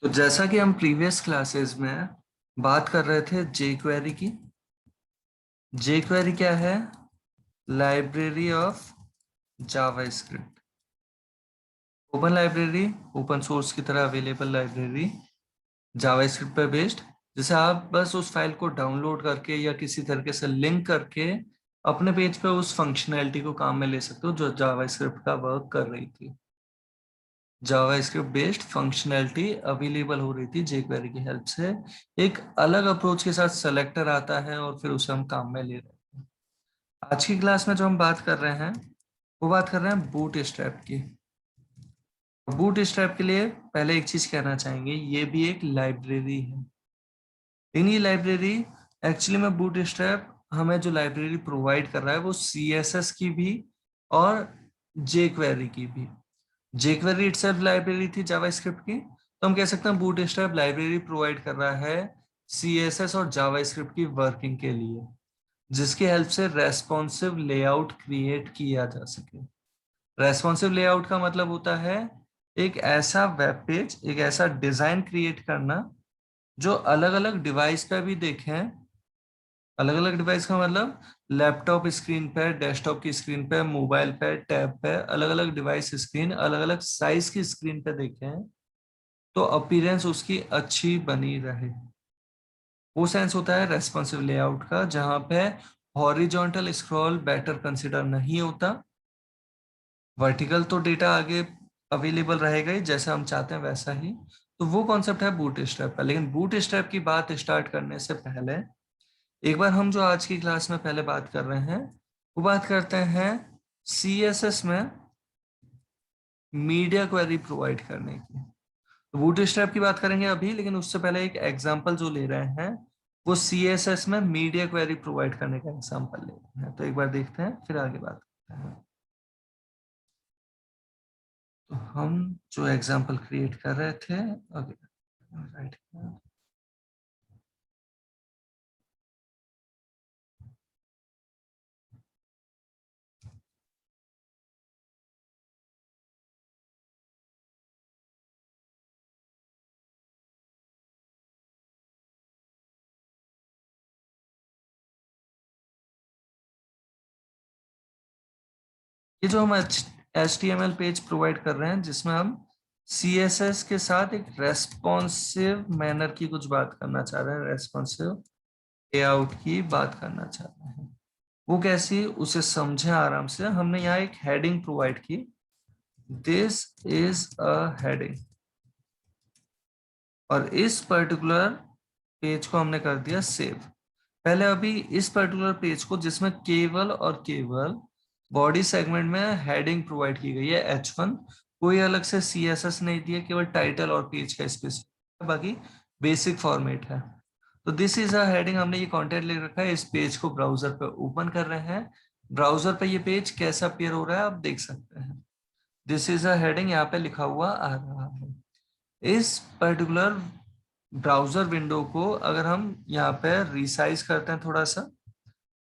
तो जैसा कि हम प्रीवियस क्लासेस में बात कर रहे थे जे क्वेरी की। जे क्वेरी क्या है? Library of JavaScript. Open library, open source की तरह अवेलेबल लाइब्रेरी, जावास्क्रिप्ट पर बेस्ड। जैसे आप बस उस फाइल को डाउनलोड करके या किसी तरीके से लिंक करके अपने पेज पे उस फंक्शनैलिटी को काम में ले सकते हो जो जावास्क्रिप्ट का वर्क कर रही थी। जावास्क्रिप्ट बेस्ड फंक्शनैलिटी अवेलेबल हो रही थी jQuery की हेल्प से। एक अलग अप्रोच के साथ सेलेक्टर आता है और फिर उसे हम काम में ले रहे हैं। आज की क्लास में जो हम बात कर रहे हैं वो बात कर रहे हैं बूट स्ट्रैप की। बूट स्ट्रैप के लिए पहले एक चीज कहना चाहेंगे, ये भी एक लाइब्रेरी है। लेकिन ये लाइब्रेरी एक्चुअली में बूट स्ट्रैप हमें जो लाइब्रेरी प्रोवाइड कर रहा है वो CSS की भी और jQuery की भी। jQuery इटसेल्फ लाइब्रेरी थी जावास्क्रिप्ट की, तो हम कह सकते हैं बूटस्ट्रैप लाइब्रेरी प्रोवाइड कर रहा है CSS और जावास्क्रिप्ट की वर्किंग के लिए, जिसकी हेल्प से रेस्पॉन्सिव लेआउट क्रिएट किया जा सके। रेस्पॉन्सिव लेआउट का मतलब होता है एक ऐसा वेब पेज, एक ऐसा डिजाइन क्रिएट करना जो अलग अलग डिवाइस पे भी देखें। अलग अलग डिवाइस का मतलब लैपटॉप स्क्रीन पे, डेस्कटॉप की स्क्रीन पे, मोबाइल पे, टैब पे, अलग अलग डिवाइस स्क्रीन, अलग अलग साइज की स्क्रीन पे देखें तो अपीयरेंस उसकी अच्छी बनी रहे। वो सेंस होता है रेस्पॉन्सिव लेआउट का, जहां पे हॉरिजॉन्टल स्क्रॉल बेटर कंसिडर नहीं होता। वर्टिकल तो डेटा आगे अवेलेबल रहेगा ही, जैसा हम चाहते हैं वैसा ही। तो वो कॉन्सेप्ट है बूट स्ट्रैप का। लेकिन बूट स्ट्रैप की बात स्टार्ट करने से पहले एक बार हम जो आज की क्लास में पहले बात कर रहे हैं वो बात करते हैं CSS में मीडिया क्वेरी प्रोवाइड करने की। बूटस्ट्रैप की बात करेंगे अभी, लेकिन उससे पहले एक एग्जांपल जो ले रहे हैं वो CSS में मीडिया क्वेरी प्रोवाइड करने का एग्जांपल ले रहे हैं। तो एक बार देखते हैं फिर आगे बात करते हैं। तो हम जो एग्जांपल क्रिएट कर रहे थे अभी, राइट, ये जो हम HTML पेज प्रोवाइड कर रहे हैं जिसमें हम CSS के साथ एक रेस्पॉन्सिव मैनर की कुछ बात करना चाह रहे हैं, रेस्पॉन्सिव लेआउट की बात करना चाह रहे हैं। वो कैसी, उसे समझें आराम से। हमने यहाँ एक हेडिंग प्रोवाइड की, दिस इज अ हेडिंग, और इस पर्टिकुलर पेज को हमने कर दिया सेव। पहले अभी इस पर्टिकुलर पेज को, जिसमें केवल और केवल बॉडी सेगमेंट में हेडिंग प्रोवाइड की गई है H1, कोई अलग से CSS नहीं दिया, केवल टाइटल और पेज का स्पेस, बाकी बेसिक फॉर्मेट है। तो दिस इज अ हेडिंग, हमने ये कंटेंट लिख रखा है। इस पेज को ब्राउजर पे ओपन कर रहे हैं। ब्राउजर पे ये पेज कैसा अपीयर हो रहा है आप देख सकते हैं। दिस इज अ हेडिंग यहाँ पे लिखा हुआ आ रहा है। इस पर्टिकुलर ब्राउजर विंडो को अगर हम यहाँ पे रिसाइज करते हैं थोड़ा सा,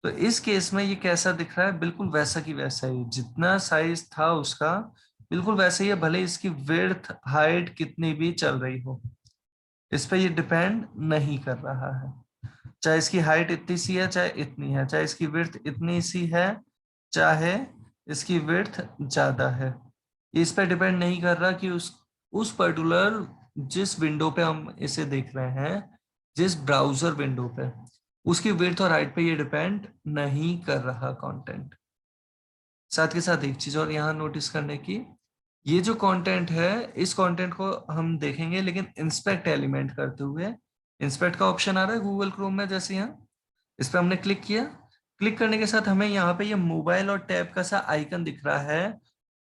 तो इस केस में ये कैसा दिख रहा है? बिल्कुल वैसा की वैसा ही, जितना साइज था उसका बिल्कुल वैसे ही है, भले इसकी विड्थ हाइट कितनी भी चल रही हो, इस पे ये डिपेंड नहीं कर रहा है। चाहे इसकी हाइट इतनी सी है, चाहे इतनी है, चाहे इसकी विड्थ इतनी सी है, चाहे इसकी विड्थ ज्यादा है, इस पे डिपेंड नहीं कर रहा कि उस पर्टिकुलर जिस विंडो पे हम इसे देख रहे हैं, जिस ब्राउजर विंडो पे, उसकी विड्थ और हाइट पे ये डिपेंड नहीं कर रहा कंटेंट। साथ के साथ एक चीज और यहाँ नोटिस करने की, ये जो कंटेंट है इस कंटेंट को हम देखेंगे लेकिन इंस्पेक्ट एलिमेंट करते हुए। इंस्पेक्ट का ऑप्शन आ रहा है गूगल क्रोम में, जैसे यहाँ इस पर हमने क्लिक किया। क्लिक करने के साथ हमें यहाँ पे ये मोबाइल और टैब का सा आइकन दिख रहा है,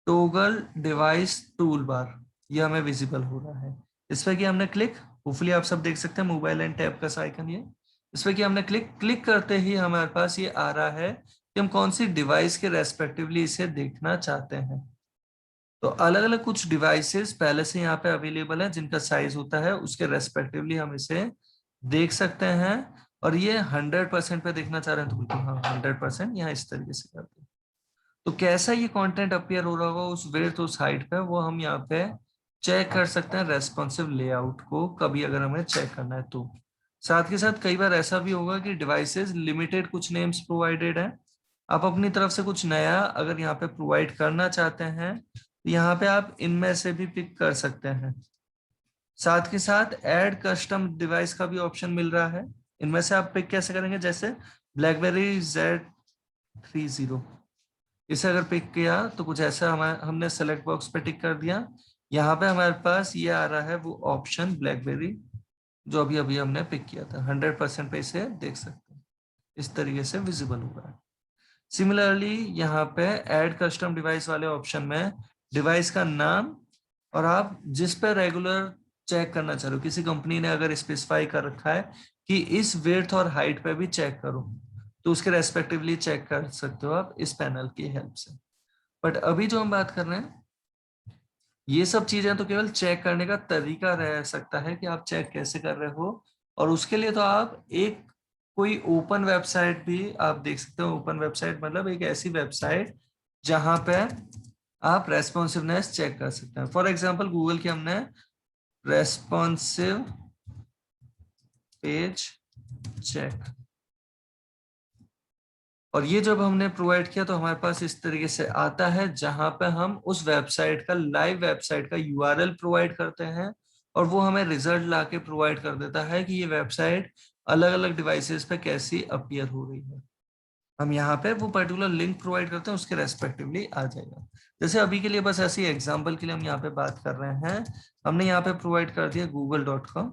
टोगल डिवाइस टूल बार, ये हमें विजिबल हो रहा है। इस पर किया हमने क्लिक, होपफुली आप सब देख सकते हैं मोबाइल एंड टैब का सा आइकन ये। इस पर किया हमने क्लिक, क्लिक करते ही हमारे पास ये आ रहा है कि हम कौन सी डिवाइस के रेस्पेक्टिवली इसे देखना चाहते हैं। तो अलग अलग कुछ डिवाइसेस पहले से यहाँ पे अवेलेबल है जिनका साइज होता है उसके रेस्पेक्टिवली हम इसे देख सकते हैं। और ये 100% पे देखना चाह रहे हैं तो बिल्कुल हाँ 100% यहाँ इस तरीके से करते हैं। तो कैसा ये कंटेंट अपीयर हो रहा होगा उस विड्थ उस हाइट पे, वो हम यहाँ पे चेक कर सकते हैं रेस्पॉन्सिव लेआउट को, कभी अगर हमें चेक करना है तो। साथ के साथ कई बार ऐसा भी होगा कि डिवाइसेस लिमिटेड कुछ नेम्स प्रोवाइडेड है, आप अपनी तरफ से कुछ नया अगर यहाँ पे प्रोवाइड करना चाहते हैं तो यहाँ पे आप इनमें से भी पिक कर सकते हैं। साथ के साथ ऐड कस्टम डिवाइस का भी ऑप्शन मिल रहा है। इनमें से आप पिक कैसे करेंगे, जैसे BlackBerry Z30, इसे अगर पिक किया तो कुछ ऐसा हमने सेलेक्ट बॉक्स पे टिक कर दिया, यहाँ पे हमारे पास ये आ रहा है वो ऑप्शन BlackBerry जो अभी अभी हमने पिक किया था। 100% पे इसे देख सकते हैं, इस तरीके से विजिबल हो रहा है। सिमिलरली यहाँ पे ऐड कस्टम डिवाइस वाले ऑप्शन में डिवाइस का नाम और आप जिस पे रेगुलर चेक करना चाह रहे हो, किसी कंपनी ने अगर स्पेसिफाई कर रखा है कि इस विड्थ और हाइट पे भी चेक करो तो उसके रेस्पेक्टिवली चेक कर सकते हो आप इस पैनल की हेल्प से। बट अभी जो हम बात कर रहे हैं ये सब चीजें तो केवल चेक करने का तरीका रह सकता है कि आप चेक कैसे कर रहे हो, और उसके लिए तो आप एक कोई ओपन वेबसाइट भी आप देख सकते हो। ओपन वेबसाइट मतलब एक ऐसी वेबसाइट जहां पे आप रेस्पॉन्सिवनेस चेक कर सकते हैं। फॉर एग्जांपल गूगल की हमने रेस्पॉन्सिव पेज चेक, और ये जब हमने प्रोवाइड किया तो हमारे पास इस तरीके से आता है जहां पे हम उस वेबसाइट का लाइव वेबसाइट का URL प्रोवाइड करते हैं और वो हमें रिजल्ट लाके प्रोवाइड कर देता है कि ये वेबसाइट अलग अलग डिवाइसेस पे कैसी अपीयर हो रही है। हम यहाँ पे वो पर्टिकुलर लिंक प्रोवाइड करते हैं, उसके रेस्पेक्टिवली आ जाएगा। जैसे अभी के लिए बस ऐसी एग्जाम्पल के लिए हम यहाँ पे बात कर रहे हैं, हमने यहाँ पे प्रोवाइड कर दिया google.com।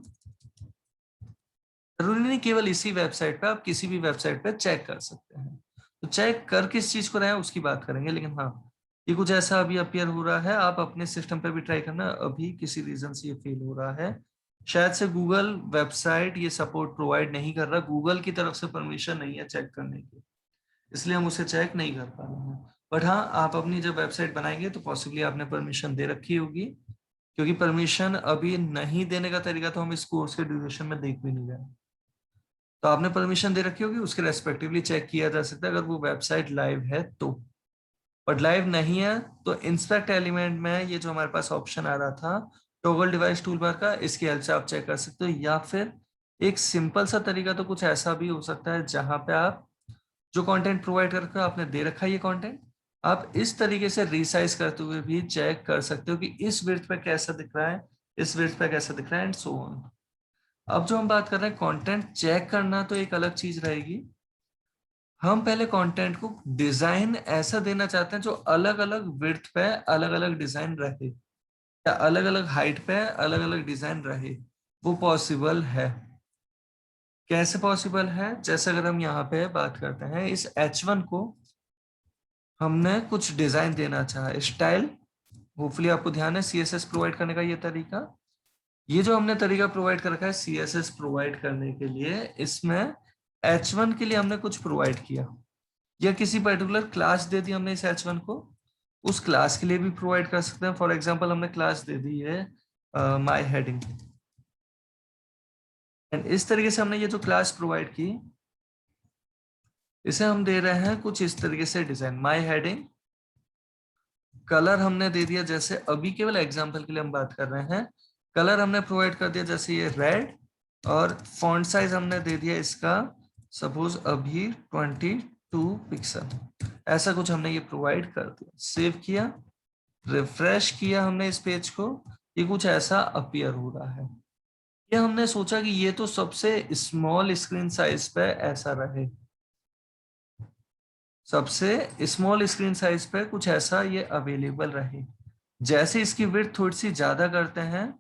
जरूरी नहीं केवल इसी वेबसाइट पे, आप किसी भी वेबसाइट पे चेक कर सकते हैं। तो चेक कर किस चीज को रहे हैं उसकी बात करेंगे, लेकिन हाँ ये कुछ ऐसा अभी अपीयर हो रहा है, आप अपने सिस्टम पे भी ट्राई करना। अभी किसी रीजन से ये फेल हो रहा है, शायद से गूगल वेबसाइट ये सपोर्ट प्रोवाइड नहीं कर रहा, गूगल की तरफ से परमिशन नहीं है चेक करने की, इसलिए हम उसे चेक नहीं कर पा रहे हैं। बट हाँ आप अपनी जब वेबसाइट बनाएंगे तो पॉसिबली आपने परमिशन दे रखी होगी, क्योंकि परमिशन अभी नहीं देने का तरीका तो हम इस कोर्स के ड्यूरेशन में देख भी नहीं रहे, तो आपने परमिशन दे रखी होगी, उसके रेस्पेक्टिवली चेक किया जा सकता है अगर वो वेबसाइट लाइव है तो। बट लाइव नहीं है तो इंस्पेक्ट एलिमेंट में ये जो हमारे पास ऑप्शन आ रहा था टॉगल डिवाइस टूल बार का, इसकी हेल्प से आप चेक कर सकते हो। या फिर एक सिंपल सा तरीका तो कुछ ऐसा भी हो सकता है जहां पे आप जो कंटेंट प्रोवाइड कर रखा है, आपने दे रखा है ये कंटेंट, आप इस तरीके से रिसाइज करते हुए भी चेक कर सकते हो कि इस विड्थ पे कैसा दिख रहा है, इस विड्थ पे कैसा दिख रहा है, एंड सो ऑन। अब जो हम बात कर रहे हैं कंटेंट चेक करना तो एक अलग चीज रहेगी, हम पहले कंटेंट को डिजाइन ऐसा देना चाहते हैं जो अलग अलग विड्थ पे अलग अलग डिजाइन रहे, या अलग अलग हाइट पे अलग अलग डिजाइन रहे। वो पॉसिबल है। कैसे पॉसिबल है, जैसे अगर हम यहाँ पे बात करते हैं इस H1 को हमने कुछ डिजाइन देना चाहा, स्टाइल, होपफुली आपको ध्यान है CSS प्रोवाइड करने का ये तरीका। ये जो हमने तरीका प्रोवाइड कर रखा है CSS प्रोवाइड करने के लिए, इसमें H1 के लिए हमने कुछ प्रोवाइड किया या किसी पर्टिकुलर क्लास दे दी हमने इस H1 को, उस क्लास के लिए भी प्रोवाइड कर सकते हैं। फॉर एग्जांपल हमने क्लास दे दी है माय हेडिंग, एंड इस तरीके से हमने ये जो क्लास प्रोवाइड की इसे हम दे रहे हैं कुछ इस तरीके से डिजाइन माय हेडिंग। कलर हमने दे दिया, जैसे अभी केवल एग्जांपल के लिए हम बात कर रहे हैं, कलर हमने प्रोवाइड कर दिया जैसे ये रेड, और फॉन्ट साइज हमने दे दिया इसका सपोज अभी 22 पिक्सल, ऐसा कुछ हमने ये प्रोवाइड कर दिया। सेव किया, रिफ्रेश किया हमने इस पेज को, ये कुछ ऐसा अपीयर हो रहा है। ये हमने सोचा कि ये तो सबसे स्मॉल स्क्रीन साइज पे ऐसा रहे, सबसे स्मॉल स्क्रीन साइज पे कुछ ऐसा ये अवेलेबल रहे। जैसे इसकी विड्थ थोड़ी सी ज्यादा करते हैं,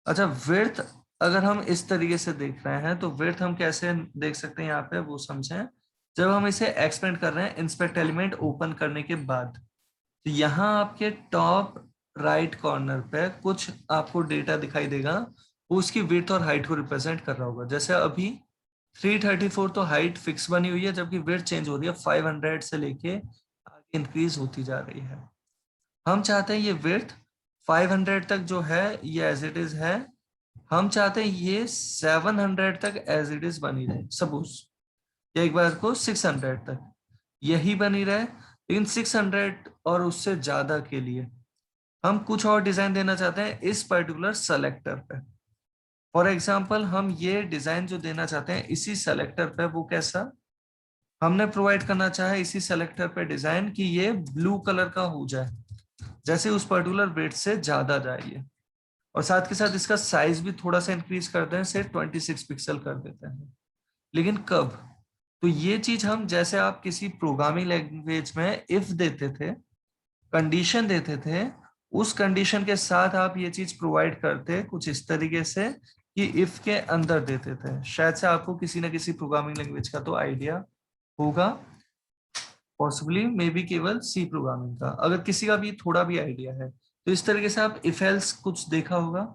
अच्छा विड्थ अगर हम इस तरीके से देख रहे हैं तो विड्थ हम कैसे देख सकते हैं यहाँ पे वो समझें। जब हम इसे एक्सपेंड कर रहे हैं इंस्पेक्ट एलिमेंट ओपन करने के बाद, तो यहाँ आपके टॉप राइट कॉर्नर पे कुछ आपको डेटा दिखाई देगा, वो उसकी विड्थ और हाइट को रिप्रेजेंट कर रहा होगा। जैसे अभी 334 तो हाइट फिक्स बनी हुई है, जबकि विड्थ चेंज हो रही है 500 से लेके आगे इंक्रीज होती जा रही है। हम चाहते हैं ये विड्थ 500 तक जो है ये एज इट इज है, हम चाहते हैं ये 700 तक एज इट इज बनी रहे सपोज, या एक बार को 600 तक यही बनी रहे, लेकिन 600 और उससे ज्यादा के लिए हम कुछ और डिजाइन देना चाहते हैं इस पर्टिकुलर सेलेक्टर पे। फॉर एग्जाम्पल हम ये डिजाइन जो देना चाहते हैं इसी सेलेक्टर पे, वो कैसा हमने प्रोवाइड करना चाहा इसी सेलेक्टर पे डिजाइन कि ये ब्लू कलर का हो जाए, जैसे उस पर्टिकुलर वेट से ज्यादा जाइए, और साथ के साथ इसका साइज भी थोड़ा सा इंक्रीज करते हैं, से 26 पिक्सल कर देते हैं। लेकिन कब? तो ये चीज हम, जैसे आप किसी प्रोग्रामिंग लैंग्वेज में इफ देते थे, कंडीशन देते थे, उस कंडीशन के साथ आप ये चीज प्रोवाइड करते कुछ इस तरीके से कि इफ के अंदर देते थे। शायद से आपको किसी ना किसी प्रोग्रामिंग लैंग्वेज का तो आइडिया होगा, पॉसिबली मे बी केवल सी प्रोग्रामिंग का, अगर किसी का भी थोड़ा भी आइडिया है तो इस तरीके से आप इफ एल्स कुछ देखा होगा।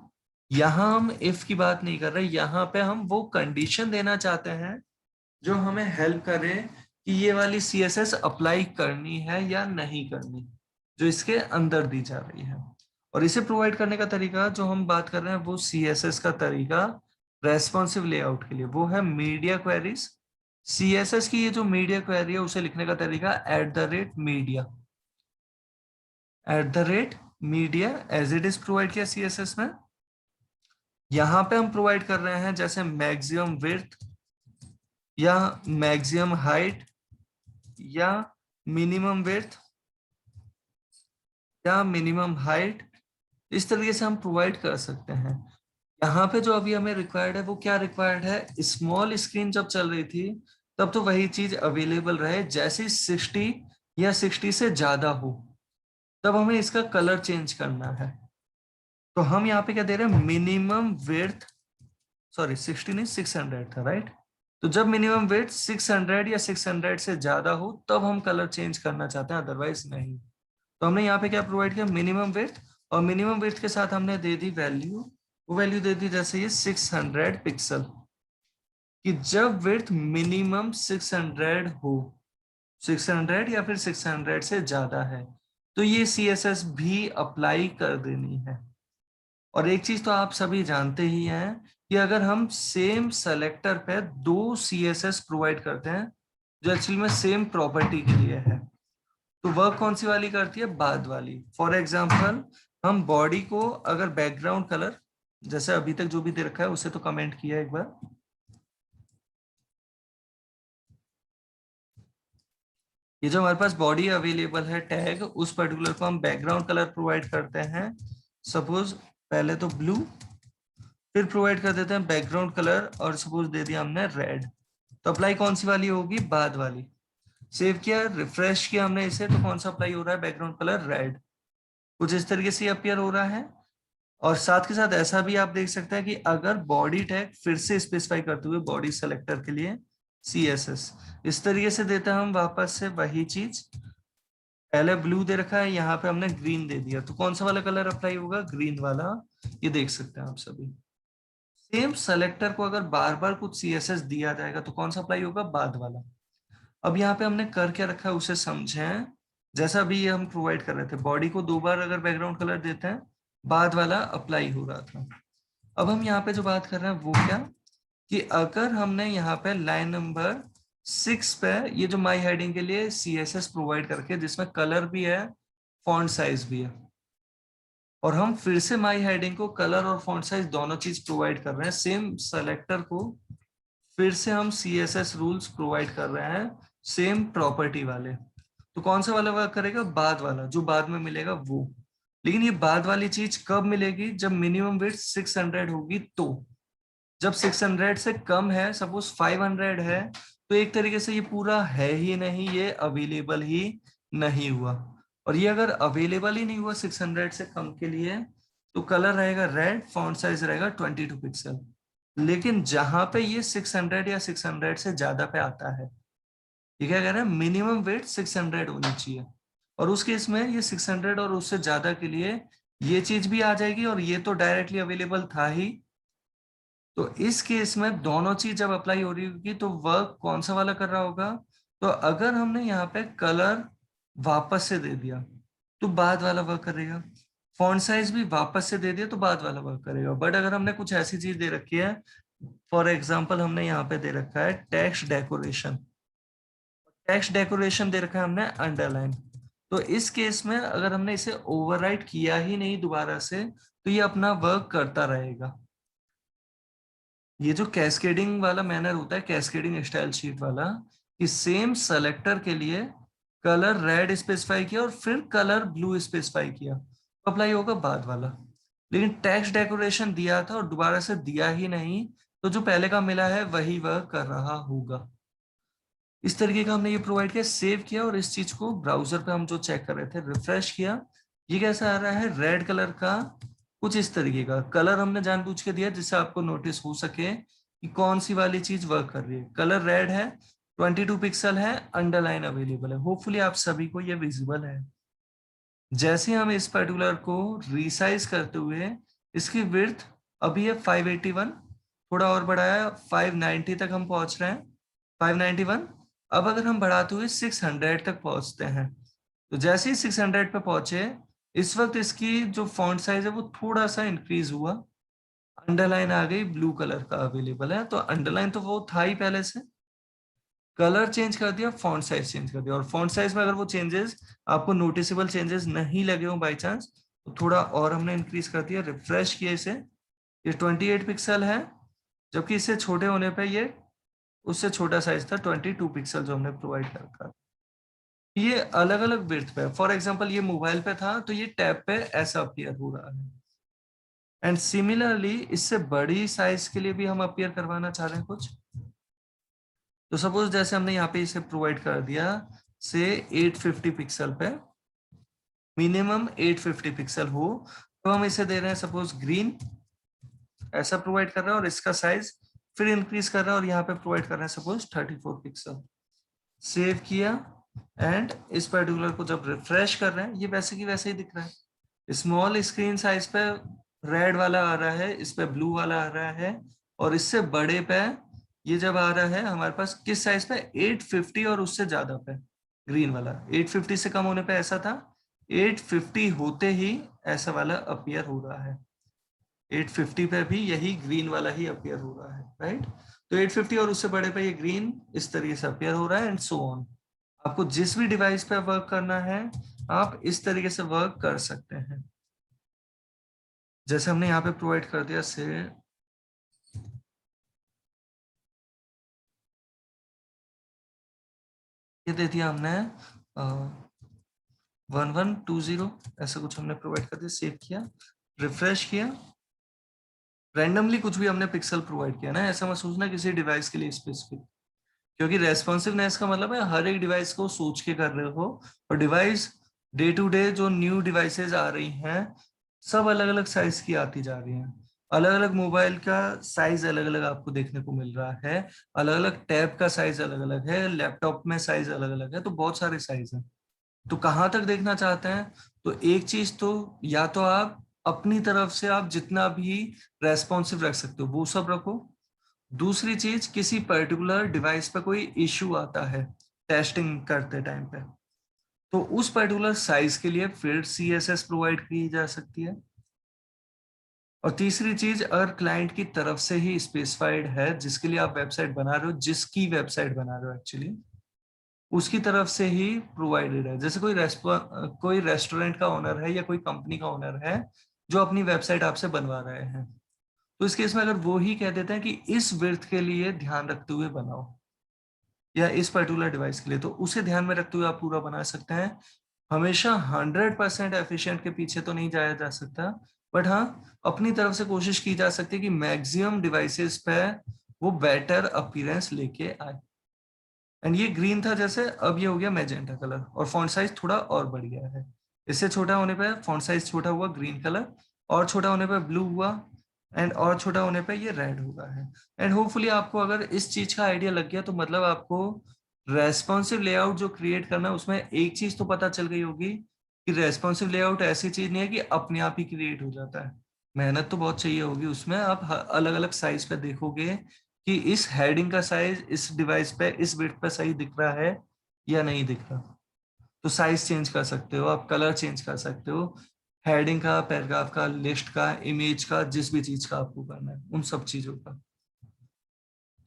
यहाँ हम इफ की बात नहीं कर रहे, यहाँ पे हम वो कंडीशन देना चाहते हैं जो हमें हेल्प करे कि ये वाली CSS अप्लाई करनी है या नहीं करनी, जो इसके अंदर दी जा रही है। और इसे प्रोवाइड करने का तरीका जो हम बात कर रहे हैं वो CSS का तरीका रेस्पॉन्सिव लेआउट के लिए, वो है मीडिया क्वेरीज। CSS की ये जो मीडिया क्वेरी है उसे लिखने का तरीका @media, @media as it is provide किया CSS में। यहाँ पे हम प्रोवाइड कर रहे हैं जैसे मैक्सिमम विड्थ या मैक्सिमम हाइट या मिनिमम विड्थ या मिनिमम हाइट, इस तरीके से हम प्रोवाइड कर सकते हैं। यहाँ पे जो अभी हमें रिक्वायर्ड है वो क्या रिक्वायर्ड है, स्मॉल स्क्रीन जब चल रही थी तब तो वही चीज अवेलेबल रहे, जैसे 60 या 60 से ज्यादा हो तब हमें इसका कलर चेंज करना है। तो हम यहाँ पे क्या दे रहे हैं, मिनिमम विड्थ, सॉरी 60 नहीं 600 था, राइट। तो जब मिनिमम विड्थ 600 या 600 से ज्यादा हो तब हम कलर चेंज करना चाहते हैं, अदरवाइज नहीं। तो हमने यहाँ पे क्या प्रोवाइड किया, मिनिमम विड्थ, और मिनिमम विड्थ के साथ हमने दे दी वैल्यू, वो वैल्यू दे दी जैसे ये 600 पिक्सल, कि जब विड्थ मिनिमम 600 हो, 600 या फिर 600 से ज्यादा है तो ये CSS भी अप्लाई कर देनी है। और एक चीज तो आप सभी जानते ही हैं कि अगर हम सेम सेलेक्टर पे दो CSS प्रोवाइड करते हैं जो एक्चुअली में सेम प्रॉपर्टी के लिए है, तो वर्क कौन सी वाली करती है, बाद वाली। फॉर एग्जाम्पल हम बॉडी को अगर बैकग्राउंड कलर, जैसे अभी तक जो भी दे रखा है उसे तो कमेंट किया एक बार, ये जो हमारे पास बॉडी अवेलेबल है टैग, उस पर्टिकुलर को हम बैकग्राउंड कलर प्रोवाइड करते हैं, सपोज पहले तो ब्लू, फिर प्रोवाइड कर देते हैं बैकग्राउंड कलर और सपोज दे दिया हमने रेड। तो अप्लाई कौन सी वाली होगी, बाद वाली। सेव किया, रिफ्रेश किया हमने इसे, तो कौन सा अप्लाई हो रहा है, बैकग्राउंड कलर रेड। कुछ इस तरीके से अपियर हो रहा है। और साथ के साथ ऐसा भी आप देख सकते हैं कि अगर बॉडी टैग फिर से स्पेसिफाई करते हुए बॉडी सेलेक्टर के लिए CSS इस तरीके से देते हैं, हम वापस से वही चीज, पहले ब्लू दे रखा है, यहाँ पे हमने ग्रीन दे दिया, तो कौन सा वाला कलर अप्लाई होगा, ग्रीन वाला। ये देख सकते हैं आप सभी। सेम सेलेक्टर को अगर बार बार कुछ CSS दिया जाएगा तो कौन सा अप्लाई होगा, बाद वाला। अब यहाँ पे हमने कर क्या रखा है उसे समझें। जैसा अभी ये हम प्रोवाइड कर रहे थे, बॉडी को 2 बार अगर बैकग्राउंड कलर देते हैं, बाद वाला अप्लाई हो रहा था। अब हम यहाँ पे जो बात कर रहे हैं वो क्या, कि अगर हमने यहाँ पे लाइन नंबर 6 पे ये जो माई हेडिंग के लिए CSS प्रोवाइड करके, जिसमें कलर भी है फॉन्ट साइज भी है, और हम फिर से माई हेडिंग को कलर और फॉन्ट साइज दोनों चीज प्रोवाइड कर रहे हैं, सेम सेलेक्टर को फिर से हम CSS रूल्स प्रोवाइड कर रहे हैं सेम प्रॉपर्टी वाले, तो कौन सा वाला वर्क करेगा, बाद वाला, जो बाद में मिलेगा वो। लेकिन ये बाद वाली चीज कब मिलेगी, जब मिनिमम विड्थ 600 होगी। तो जब 600 से कम है, सपोज 500 है, तो एक तरीके से ये पूरा है ही नहीं, ये अवेलेबल ही नहीं हुआ। और ये अगर अवेलेबल ही नहीं हुआ 600 से कम के लिए, तो कलर रहेगा रेड, फॉन्ट साइज रहेगा 22 पिक्सल। लेकिन जहां पे ये 600 या 600 से ज्यादा पे आता है, ये क्या कह रहे हैं, मिनिमम वेट 600 होनी चाहिए, और उस केस में ये 600 और उससे ज्यादा के लिए ये चीज भी आ जाएगी, और ये तो डायरेक्टली अवेलेबल था ही। तो इस केस में दोनों चीज जब अप्लाई हो रही होगी तो वर्क कौन सा वाला कर रहा होगा, तो अगर हमने यहाँ पे कलर वापस से दे दिया तो बाद वाला वर्क करेगा, फॉन्ट साइज भी वापस से दे दिया तो बाद वाला वर्क करेगा। बट अगर हमने कुछ ऐसी चीज दे रखी है, फॉर एग्जाम्पल हमने यहाँ पे दे रखा है टेक्स्ट डेकोरेशन, टेक्स्ट डेकोरेशन दे रखा है हमने अंडरलाइन, तो इस केस में अगर हमने इसे ओवरराइट किया ही नहीं दोबारा से, तो ये अपना वर्क करता रहेगा। ये जो कैस्केडिंग वाला मैनर होता है, कैस्केडिंग स्टाइल शीट वाला, कि सेम सेलेक्टर के लिए कलर रेड स्पेसिफाई किया और फिर कलर ब्लू स्पेसिफाई किया, तो अप्लाई होगा बाद वाला। लेकिन टेक्स्ट डेकोरेशन दिया था और दोबारा से दिया ही नहीं, तो जो पहले का मिला है वही वर्क कर रहा होगा। इस तरीके का हमने ये प्रोवाइड किया, सेव किया, और इस चीज को ब्राउजर पे हम जो चेक कर रहे थे रिफ्रेश किया। ये कैसा आ रहा है, रेड कलर का, कुछ इस तरीके का कलर हमने जानबूझ के दिया जिससे आपको नोटिस हो सके कि कौन सी वाली चीज वर्क कर रही है। कलर रेड है, 22 पिक्सल है, अंडरलाइन अवेलेबल है। होपफुली आप सभी को ये विजिबल है। जैसे हम इस पर्टिकुलर को रिसाइज करते हुए इसकी विड्थ अभी है 581, थोड़ा और बढ़ाया 590 तक हम पहुंच रहे हैं, 591। अब अगर हम बढ़ाते हुए 600 तक पहुंचते हैं, तो जैसे ही 600 पे पहुंचे, इस वक्त इसकी जो फॉन्ट साइज है वो थोड़ा सा इंक्रीज हुआ, अंडरलाइन आ गई, ब्लू कलर का अवेलेबल है। तो अंडरलाइन तो वो था ही पहले से, कलर चेंज कर दिया, फॉन्ट साइज चेंज कर दिया। और फॉन्ट साइज में अगर वो चेंजेस आपको नोटिसेबल चेंजेस नहीं लगे हो बाई चांस, तो थोड़ा और हमने इंक्रीज कर दिया, रिफ्रेश किया इसे। ये 28 पिक्सल है, जबकि इससे छोटे होने पे ये उससे छोटा साइज था, 22 पिक्सल जो हमने प्रोवाइड कर रखा। ये अलग अलग विड्थ पे, फॉर एग्जांपल ये मोबाइल पे था तो ये टैब पे ऐसा अपीयर हो रहा है। एंड सिमिलरली इससे बड़ी साइज के लिए भी हम अपीयर करवाना चाह रहे हैं कुछ। तो सपोज जैसे हमने यहाँ पे इसे प्रोवाइड कर दिया से 850 पिक्सल पे, मिनिमम 850 पिक्सल हो, तो हम इसे दे रहे हैं सपोज ग्रीन, ऐसा प्रोवाइड कर रहे हैं, और इसका साइज फिर इंक्रीज कर रहे हैं और यहाँ पे प्रोवाइड कर रहे हैं सपोज 34 पिक्सल। सेव किया, एंड इस पर्टिकुलर को जब रिफ्रेश कर रहे हैं ये वैसे की वैसे ही दिख रहा है। स्मॉल स्क्रीन साइज पे रेड वाला आ रहा है, इस पे ब्लू वाला आ रहा है, और इससे बड़े पे ये जब आ रहा है हमारे पास किस साइज पे, 850 और उससे ज्यादा पे ग्रीन वाला। 850 से कम होने पे ऐसा था, 850 होते ही ऐसा वाला अपीयर हो रहा है। 850 पे भी यही ग्रीन वाला ही अपीयर हो रहा है, राइट। तो 850 और उससे बड़े पे ये ग्रीन इस तरीके से अपीयर हो रहा है, एंड सो ऑन। आपको जिस भी डिवाइस पे वर्क करना है आप इस तरीके से वर्क कर सकते हैं। जैसे हमने यहाँ पे प्रोवाइड कर दिया से, ये दे दिया हमने 1120, ऐसा कुछ हमने प्रोवाइड कर दिया, सेव किया, रिफ्रेश किया। रैंडमली कुछ भी हमने पिक्सल प्रोवाइड किया ना, ऐसा मत सोचना किसी डिवाइस के लिए स्पेसिफिक, क्योंकि रेस्पॉन्सिवनेस का मतलब है हर एक डिवाइस को सोच के कर रहे हो। और डिवाइस डे टू डे जो न्यू डिवाइसेस आ रही हैं सब अलग अलग साइज की आती जा रही हैं। अलग अलग मोबाइल का साइज अलग अलग आपको देखने को मिल रहा है, अलग अलग टैब का साइज अलग अलग है, लैपटॉप में साइज अलग अलग है, तो बहुत सारे साइज हैं। तो कहाँ तक देखना चाहते हैं, तो एक चीज तो या तो आप अपनी तरफ से आप जितना भी रेस्पॉन्सिव रख सकते हो वो सब रखो। दूसरी चीज, किसी पर्टिकुलर डिवाइस पे कोई इश्यू आता है टेस्टिंग करते टाइम पे, तो उस पर्टिकुलर साइज के लिए फिर CSS प्रोवाइड की जा सकती है। और तीसरी चीज, अगर क्लाइंट की तरफ से ही स्पेसिफाइड है जिसके लिए आप वेबसाइट बना रहे हो, जिसकी वेबसाइट बना रहे हो एक्चुअली, उसकी तरफ से ही प्रोवाइडेड है। जैसे कोई रेस्टोरेंट का ओनर है या कोई कंपनी का ओनर है जो अपनी वेबसाइट आपसे बनवा रहे हैं, तो इस केस में अगर वो ही कह देते हैं कि इस विड्थ के लिए ध्यान रखते हुए बनाओ, या इस पर्टिकुलर डिवाइस के लिए, तो उसे ध्यान में रखते हुए आप पूरा बना सकते हैं। हमेशा 100% एफिशिएंट के पीछे तो नहीं जाया जा सकता, बट हाँ अपनी तरफ से कोशिश की जा सकती है कि मैक्सिमम डिवाइसेस पे वो बेटर अपीयरेंस लेके आए। एंड ये ग्रीन था जैसे, अब ये हो गया मैजेंटा कलर, और फॉन्ट साइज थोड़ा और बढ़ गया है। इससे छोटा होने पे फॉन्ट साइज छोटा हुआ ग्रीन कलर, और छोटा होने पे ब्लू हुआ, एंड और छोटा होने पे ये रेड हुआ है। एंड होपफुली आपको अगर इस चीज का आइडिया लग गया तो मतलब आपको रेस्पॉन्सिव लेआउट जो क्रिएट करना है उसमें एक चीज तो पता चल गई होगी कि रेस्पॉन्सिव लेआउट ऐसी चीज नहीं है कि अपने आप ही क्रिएट हो जाता है। मेहनत तो बहुत चाहिए होगी उसमें। आप अलग अलग साइज पे देखोगे कि इस हेडिंग का साइज इस डिवाइस पे इस बिट पे सही दिख रहा है या नहीं दिख रहा, तो साइज चेंज कर सकते हो आप, कलर चेंज कर सकते हो, हेडिंग का, पैराग्राफ का, लिस्ट का, इमेज का, जिस भी चीज का आपको करना है उन सब चीजों का।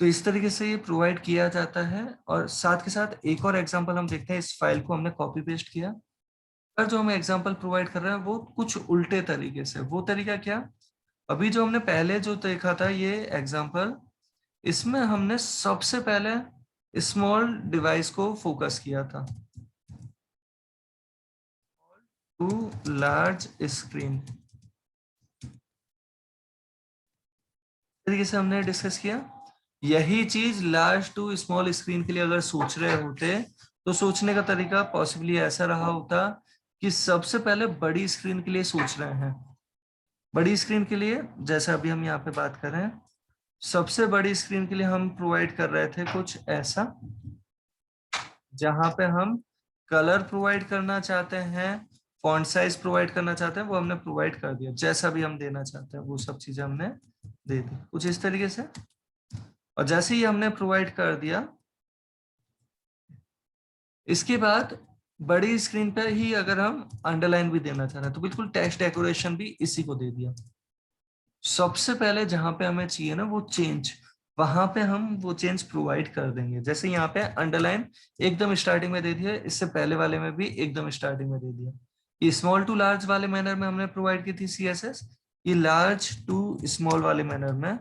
तो इस तरीके से ये प्रोवाइड किया जाता है। और साथ के साथ एक और एग्जांपल हम देखते हैं। इस फाइल को हमने कॉपी पेस्ट किया, पर जो हम एग्जांपल प्रोवाइड कर रहे हैं वो कुछ उल्टे तरीके से। वो तरीका क्या? अभी जो हमने पहले जो देखा था ये एग्जांपल, इसमें हमने सबसे पहले स्मॉल डिवाइस को फोकस किया था, टू लार्ज स्क्रीन तरीके से हमने डिस्कस किया। यही चीज लार्ज टू स्मॉल स्क्रीन के लिए अगर सोच रहे होते तो सोचने का तरीका पॉसिबली ऐसा रहा होता कि सबसे पहले बड़ी स्क्रीन के लिए सोच रहे हैं। बड़ी स्क्रीन के लिए जैसे अभी हम यहाँ पे बात कर रहे हैं, सबसे बड़ी स्क्रीन के लिए हम प्रोवाइड कर रहे थे कुछ ऐसा, जहां पे हम कलर प्रोवाइड करना चाहते हैं, फॉन्ट साइज प्रोवाइड करना चाहते हैं, वो हमने प्रोवाइड कर दिया। जैसा भी हम देना चाहते हैं वो सब चीजें हमने दे दी कुछ इस तरीके से। और जैसे ही हमने प्रोवाइड कर दिया, इसके बाद बड़ी स्क्रीन पर ही अगर हम अंडरलाइन भी देना चाह रहे हैं तो बिल्कुल टेक्स्ट डेकोरेशन भी इसी को दे दिया। सबसे पहले जहां पे हमें चाहिए ना वो चेंज, वहां पे हम वो चेंज प्रोवाइड कर देंगे। जैसे यहाँ पे अंडरलाइन एकदम स्टार्टिंग में दे दिया, इससे पहले वाले में भी एकदम स्टार्टिंग में दे दिया। ये स्मॉल टू लार्ज वाले मैनर में हमने प्रोवाइड की थी CSS, ये लार्ज टू स्मॉल वाले मैनर में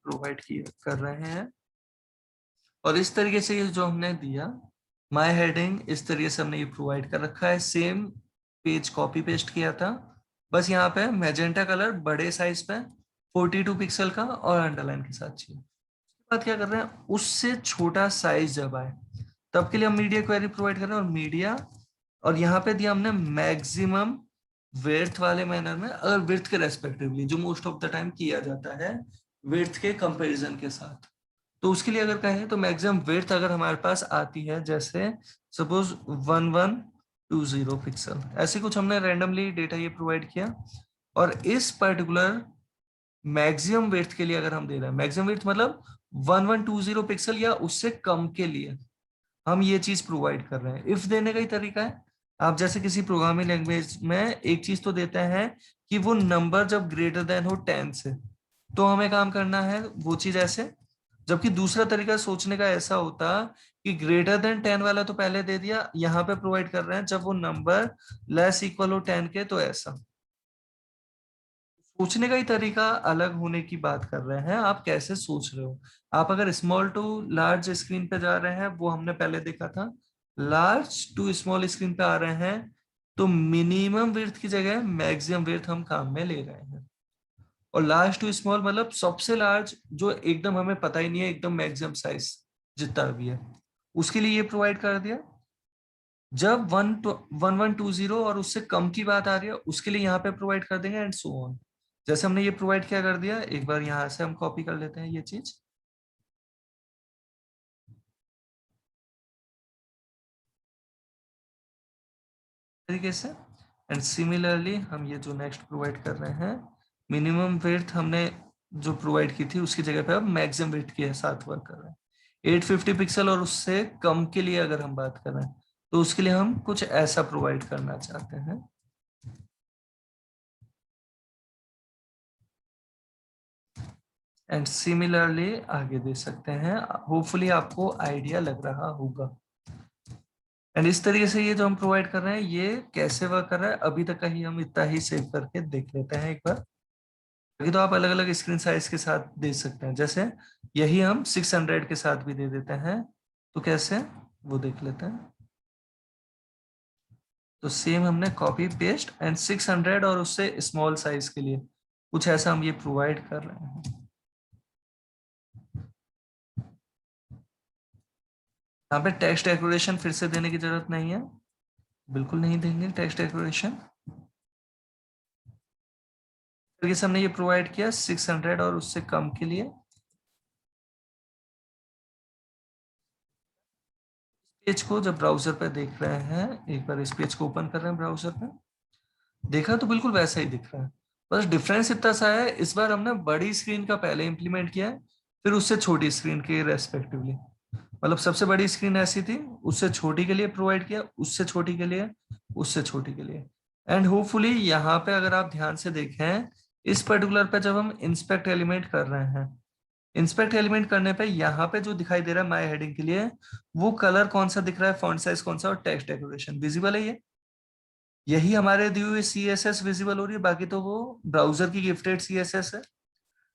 प्रोवाइड कर रहे हैं। और इस तरीके से ये जो हमने दिया माय हेडिंग, इस तरीके से हमने ये प्रोवाइड कर रखा है। सेम पेज कॉपी पेस्ट किया था, बस यहाँ पे मैजेंटा कलर बड़े साइज पे 42 पिक्सल का और अंडरलाइन के साथ चाहिए। उसके बाद क्या कर रहे हैं, उससे छोटा साइज जब आए तब के लिए हम मीडिया क्वेरी प्रोवाइड कर रहे हैं। और मीडिया, और यहाँ पे दिया हमने मैक्सिमम विड्थ वाले मैनर में, अगर विड्थ के रेस्पेक्टिवली, जो मोस्ट ऑफ द टाइम किया जाता है विड्थ के कंपैरिजन के साथ। तो उसके लिए अगर कहें तो मैक्सिमम विड्थ अगर हमारे पास आती है जैसे सपोज 1120 पिक्सल, ऐसे कुछ हमने रैंडमली डेटा ये प्रोवाइड किया। और इस पर्टिकुलर मैक्सिमम विड्थ के लिए अगर हम दे रहे हैं, मैक्सिमम विड्थ मतलब 1120 पिक्सल या उससे कम के लिए हम ये चीज प्रोवाइड कर रहे हैं। इफ देने का ही तरीका है, आप जैसे किसी प्रोग्रामिंग लैंग्वेज में एक चीज तो देते हैं कि वो नंबर जब ग्रेटर देन हो 10 से, तो हमें काम करना है वो चीज ऐसे। जबकि दूसरा तरीका सोचने का ऐसा होता कि ग्रेटर देन 10 वाला तो पहले दे दिया, यहाँ पे प्रोवाइड कर रहे हैं जब वो नंबर लेस इक्वल हो 10 के, तो ऐसा। सोचने का ही तरीका अलग होने की बात कर रहे हैं, आप कैसे सोच रहे हो। आप अगर स्मॉल टू लार्ज स्क्रीन पे जा रहे हैं, वो हमने पहले देखा था, लार्ज टू स्मॉल स्क्रीन पे आ रहे हैं, तो मिनिमम विड्थ की जगह मैक्सिमम विड्थ हम काम में ले रहे हैं। और लार्ज टू स्मॉल मतलब सबसे लार्ज जो एकदम हमें पता ही नहीं है, एकदम मैक्सिमम साइज जितना भी है, उसके लिए ये प्रोवाइड कर दिया। जब 1120 और उससे कम की बात आ रही है, उसके लिए यहाँ पे प्रोवाइड कर देंगे एंड सो ऑन। जैसे हमने ये प्रोवाइड क्या कर दिया, एक बार यहाँ से हम कॉपी कर लेते हैं ये चीज। तरीके से एंड सिमिलरली हम ये जो नेक्स्ट प्रोवाइड कर रहे हैं, मिनिमम विड्थ हमने जो प्रोवाइड की थी उसकी जगह पे अब मैक्सिमम विड्थ के साथ वर्क कर रहे हैं। 850 पिक्सल और उससे कम के लिए अगर हम बात कर रहे हैं तो उसके लिए हम कुछ ऐसा प्रोवाइड करना चाहते हैं। एंड सिमिलरली आगे दे सकते हैं। होपफुली आपको आइडिया लग रहा होगा। एंड इस तरीके से ये जो हम प्रोवाइड कर रहे हैं ये कैसे वर्क कर रहा है, अभी तक का ही हम इतना ही सेव करके देख लेते हैं एक बार। अभी तो आप अलग अलग स्क्रीन साइज के साथ दे सकते हैं, जैसे यही हम 600 के साथ भी दे देते हैं, तो कैसे वो देख लेते हैं। तो सेम हमने कॉपी पेस्ट एंड 600 और उससे स्मॉल साइज के लिए कुछ ऐसा हम ये प्रोवाइड कर रहे हैं। यहाँ पे टेक्स्ट डेकोरेशन फिर से देने की जरूरत नहीं है, बिल्कुल नहीं देंगे टेक्स्ट डेकोरेशन। तरीके से हमने ये प्रोवाइड किया 600 और उससे कम के लिए। पेज को जब ब्राउजर पे देख रहे हैं, एक बार इस पेज को ओपन कर रहे हैं ब्राउजर पे, देखा तो बिल्कुल वैसा ही दिख रहा है। बस डिफरेंस इतना सा है, इस बार हमने बड़ी स्क्रीन का पहले इंप्लीमेंट किया है, फिर उससे छोटी स्क्रीन के रेस्पेक्टिवली। मतलब सबसे बड़ी स्क्रीन ऐसी थी, उससे छोटी के लिए प्रोवाइड किया, उससे छोटी के लिए, उससे छोटी के लिए। एंड होपफुली यहाँ पे अगर आप ध्यान से देखें, इस पर्टिकुलर पे जब हम इंस्पेक्ट एलिमेंट कर रहे हैं इंस्पेक्ट एलिमेंट करने पे यहाँ पे जो दिखाई दे रहा है माय हेडिंग के लिए, वो कलर कौन सा दिख रहा है, फॉन्ट साइज कौन सा और टेक्स्ट डेकोरेशन विजिबल है, ये यही हमारे दी हुई CSS विजिबल हो रही है, बाकी तो वो ब्राउजर की गिफ्टेड CSS है।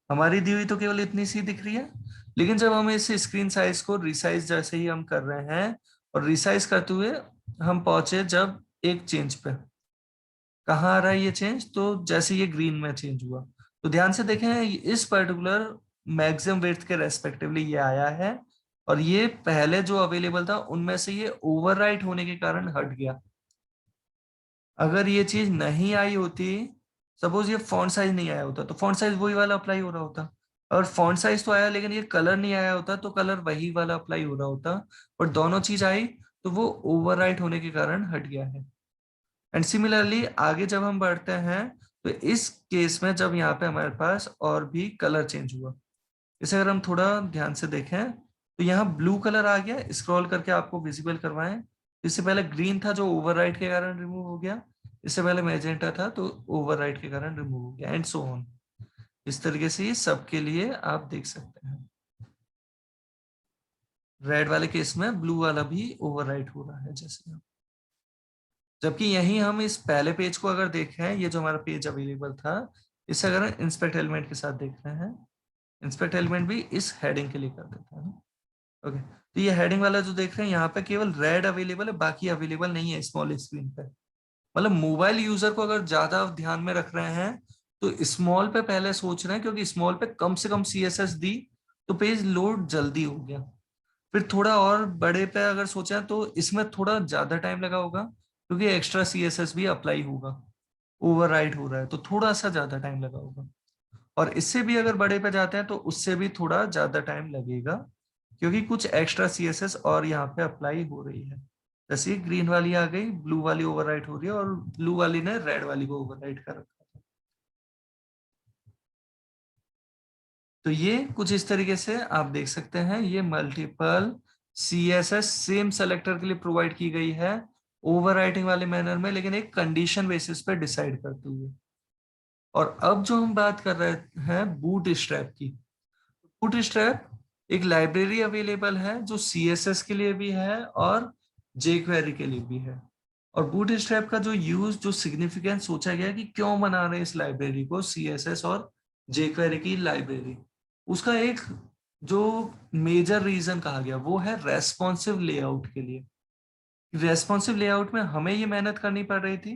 हमारी दी हुई तो केवल इतनी सी दिख रही है। लेकिन जब हम इस स्क्रीन साइज को रिसाइज जैसे ही हम कर रहे हैं और रिसाइज करते हुए हम पहुंचे जब एक चेंज पे, कहाँ आ रहा है ये चेंज, तो जैसे ये ग्रीन में चेंज हुआ, तो ध्यान से देखें इस पर्टिकुलर मैक्सिमम विड्थ के रेस्पेक्टिवली ये आया है, और ये पहले जो अवेलेबल था उनमें से ये ओवरराइट होने के कारण हट गया। अगर ये चीज नहीं आई होती, सपोज ये फॉन्ट साइज नहीं आया होता, तो फॉन्ट साइज वही वाला अप्लाई हो रहा होता। और फॉन्ट साइज तो आया लेकिन ये कलर नहीं आया होता, तो कलर वही वाला अप्लाई हो रहा होता। और दोनों चीज आई तो वो ओवरराइट होने के कारण हट गया है। एंड सिमिलरली आगे जब हम बढ़ते हैं, तो इस केस में जब यहाँ पे हमारे पास और भी कलर चेंज हुआ, इसे अगर हम थोड़ा ध्यान से देखें तो यहाँ ब्लू कलर आ गया, स्क्रॉल करके आपको विजिबल करवाएं। इससे पहले ग्रीन था जो ओवरराइट के कारण रिमूव हो गया, इससे पहले मैजेंटा था तो ओवरराइट के कारण रिमूव हो गया, एंड सो ऑन। इस तरीके से ये सबके लिए आप देख सकते हैं। रेड वाले केस में ब्लू वाला भी ओवरराइट हो रहा है जैसे। जबकि यहीं हम इस पहले पेज को अगर देखें, ये जो हमारा पेज अवेलेबल था, इसे अगर इंस्पेक्ट एलिमेंट के साथ देख रहे हैं, इंस्पेक्ट एलिमेंट भी इस हेडिंग के लिए कर देता है। ओके, तो ये हेडिंग वाला जो देख रहे हैं यहाँ पे केवल रेड अवेलेबल है, बाकी अवेलेबल नहीं है स्मॉल स्क्रीन पे। मतलब मोबाइल यूजर को अगर ज्यादा ध्यान में रख रहे हैं तो स्मॉल पे पहले सोच रहे हैं, क्योंकि स्मॉल पे कम से कम CSS दी तो पेज लोड जल्दी हो गया। फिर थोड़ा और बड़े पे अगर सोचा तो इसमें थोड़ा ज्यादा टाइम लगा होगा, क्योंकि एक्स्ट्रा CSS भी अप्लाई होगा, ओवरराइड हो रहा है तो थोड़ा सा ज्यादा टाइम लगा होगा। और इससे भी अगर बड़े पे जाते हैं तो उससे भी थोड़ा ज्यादा टाइम लगेगा, क्योंकि कुछ एक्स्ट्रा CSS और यहाँ पे अप्लाई हो रही है। जैसे ग्रीन वाली आ गई, ब्लू वाली ओवरराइट हो रही है, और ब्लू वाली ने रेड वाली को ओवरराइट कर रखा है। तो ये कुछ इस तरीके से आप देख सकते हैं, ये मल्टीपल CSS सेम सेलेक्टर के लिए प्रोवाइड की गई है ओवरराइटिंग वाले मैनर में, लेकिन एक कंडीशन बेसिस पे डिसाइड करते हुए। और अब जो हम बात कर रहे हैं बूट स्ट्रैप की, बूट स्ट्रैप एक लाइब्रेरी अवेलेबल है जो CSS के लिए भी है और jQuery के लिए भी है। और बूट स्ट्रैप का जो यूज, जो सिग्निफिकेंस सोचा गया कि क्यों बना रहे हैं इस लाइब्रेरी को, CSS और jQuery की लाइब्रेरी, उसका एक जो मेजर रीजन कहा गया वो है रेस्पॉन्सिव लेआउट के लिए। रेस्पॉन्सिव लेआउट में हमें ये मेहनत करनी पड़ रही थी,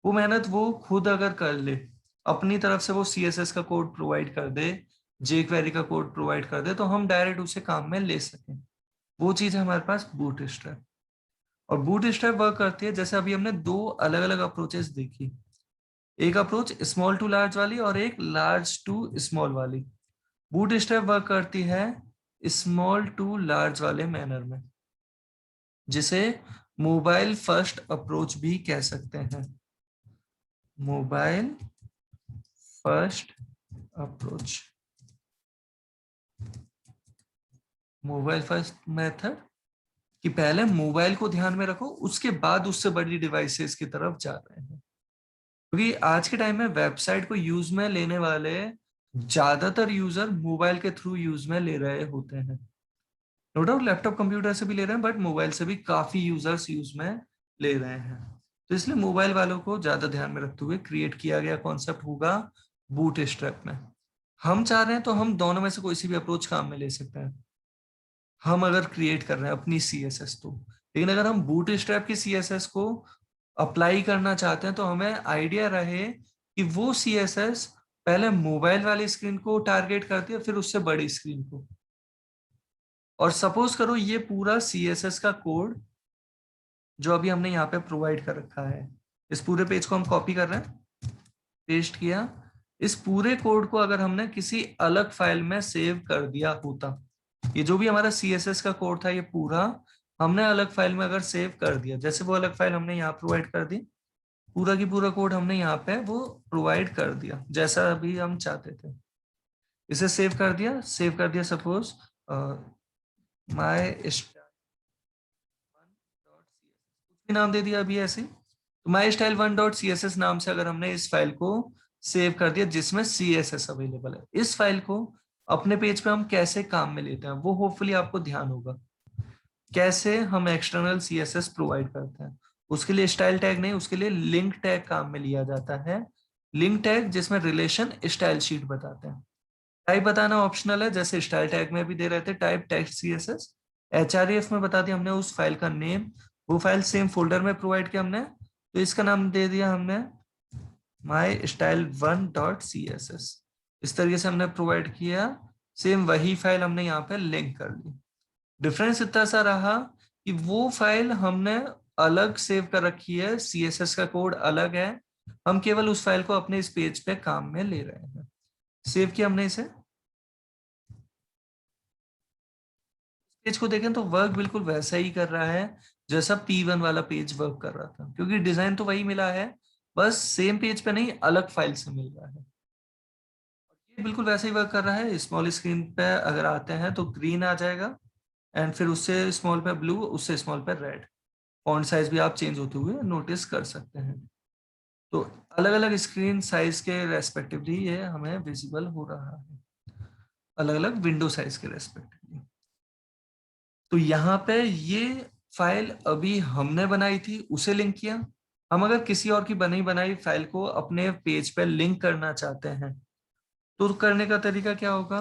वो मेहनत वो खुद अगर कर ले, अपनी तरफ से वो CSS का कोड प्रोवाइड कर दे, jQuery का कोड प्रोवाइड कर दे, तो हम डायरेक्ट उसे काम में ले सकें। वो चीज है हमारे पास बूट स्ट्रैप। और बूट स्ट्रैप वर्क करती है, जैसे अभी हमने दो अलग अलग अप्रोचेस देखी, एक अप्रोच स्मॉल टू लार्ज वाली और एक लार्ज टू स्मॉल वाली। बूट स्ट्रैप वर्क करती है स्मॉल टू लार्ज वाले मैनर में, जिसे मोबाइल फर्स्ट अप्रोच भी कह सकते हैं। Mobile first approach, mobile first method, कि पहले मोबाइल को ध्यान में रखो, उसके बाद उससे बड़ी डिवाइसेस की तरफ जा रहे हैं। क्योंकि आज के टाइम में वेबसाइट को यूज में लेने वाले ज्यादातर यूजर मोबाइल के थ्रू यूज में ले रहे होते हैं। नो डाउट लैपटॉप कंप्यूटर से भी ले रहे हैं, बट मोबाइल से भी काफी यूजर्स यूज में ले रहे हैं। तो इसलिए मोबाइल वालों को ज्यादा ध्यान में रखते हुए क्रिएट किया गया कॉन्सेप्ट होगा बूट स्ट्रैप में। हम चाह रहे हैं तो हम दोनों में से कोई सी भी अप्रोच काम में ले सकते हैं, हम अगर क्रिएट कर रहे हैं अपनी CSS तो। लेकिन अगर हम बूट स्ट्रैप की CSS को अप्लाई करना चाहते हैं तो हमें आइडिया रहे कि वो CSS पहले मोबाइल वाली स्क्रीन को टारगेट करती है, फिर उससे बड़ी स्क्रीन को। और सपोज करो ये पूरा CSS का कोड जो अभी हमने यहाँ पे प्रोवाइड कर रखा है, इस पूरे पेज को हम कॉपी कर रहे हैं, पेस्ट किया, इस पूरे कोड को अगर हमने किसी अलग फाइल में सेव कर दिया होता, ये जो भी हमारा CSS का कोड था ये पूरा हमने अलग फाइल में अगर सेव कर दिया, जैसे वो अलग फाइल हमने यहाँ प्रोवाइड कर दी, पूरा की पूरा कोड हमने यहाँ पे वो प्रोवाइड कर दिया जैसा अभी हम चाहते थे, इसे सेव कर दिया, सपोज माई नाम दे दिया अभी ऐसे, तो माई स्टाइल 1.css नाम से अगर हमने इस फाइल को सेव कर दिया जिसमें CSS अवेलेबल है, इस फाइल को अपने पेज पे हम कैसे काम में लेते हैं वो होपफुली आपको ध्यान होगा। कैसे हम एक्सटर्नल सीएसएस प्रोवाइड करते हैं, उसके लिए स्टाइल टैग नहीं, उसके लिए लिंक टैग काम में लिया जाता है। लिंक टैग जिसमें रिलेशन स्टाइल शीट बताते हैं। टाइप बताना ऑप्शनल है, जैसे स्टाइल टैग में भी दे रहे थे टाइप टेक्स्ट सीएसएस। एचआरएफ में बता दिया हमने उस फाइल का नेम, वो फाइल सेम फोल्डर में प्रोवाइड किया हमने, तो इसका नाम दे दिया हमने my style one dot C S S. इस तरीके से हमने प्रोवाइड किया, सेम वही फाइल हमने यहाँ पे लिंक कर ली। डिफरेंस इतना सा रहा कि वो फाइल हमने अलग सेव कर रखी है, सीएसएस का कोड अलग है, हम केवल उस फाइल को अपने इस पेज पे काम में ले रहे हैं। सेव किया हमने इसे, पेज को देखें तो वर्क बिल्कुल वैसा ही कर रहा है जैसा P1 वाला पेज वर्क कर रहा था, क्योंकि डिजाइन तो वही मिला है, बस सेम पेज पे नहीं अलग फाइल से मिल रहा है। ये बिल्कुल वैसे ही वर्क कर रहा है। स्मॉल स्क्रीन पे अगर आते हैं तो ग्रीन आ जाएगा, एंड फिर उससे स्मॉल पे ब्लू, उससे स्मॉल पे रेड। फॉन्ट साइज भी आप चेंज होते हुए नोटिस कर सकते हैं। तो अलग अलग स्क्रीन साइज के रेस्पेक्टिवली ये हमें विजिबल हो रहा है, अलग अलग विंडो साइज के रेस्पेक्टिवली। तो यहाँ पे ये फाइल अभी हमने बनाई थी, उसे लिंक किया। हम अगर किसी और की बनी बनाई फाइल को अपने पेज पे लिंक करना चाहते हैं तो करने का तरीका क्या होगा,